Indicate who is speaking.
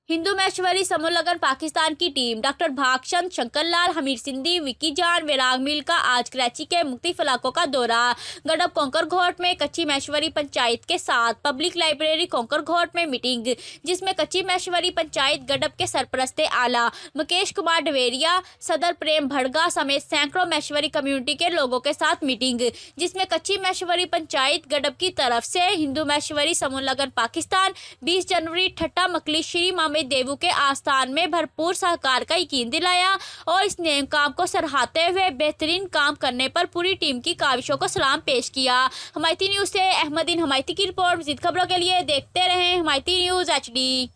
Speaker 1: हिंदू महेश्वरी समूह लगन पाकिस्तान की टीम डॉक्टर भागचंद, शंकरलाल, हमीर सिंधी, विक्की जान, विराग मिल का आज कराची के मुख्तलिफ इलाकों का दौरा। गडब कोंकर घोट में कच्ची महेश्वरी पंचायत के साथ पब्लिक लाइब्रेरी कोंकर घोट में मीटिंग, जिसमें कच्ची महेश्वरी पंचायत गडब के सरपरस्ते आला मुकेश कुमार डवेरिया, सदर प्रेम भड़गा समेत सैकड़ों महेश्वरी कम्युनिटी के लोगों के साथ मीटिंग, जिसमें कच्ची महेश्वरी पंचायत गडब की तरफ से हिंदू महेश्वरी समूह लगन पाकिस्तान 20 जनवरी ठट्टा मकली श्री मामे देवू के आस्थान में भरपूर सहकार का यकीन दिलाया और इस नेम काम को सराहते हुए बेहतरीन काम करने पर पूरी टीम की काविशों को सलाम पेश किया। हमायती न्यूज़ से अहमदीन हमायती की रिपोर्ट। मज़ीद खबरों के लिए देखते रहें हमायती न्यूज़ HD।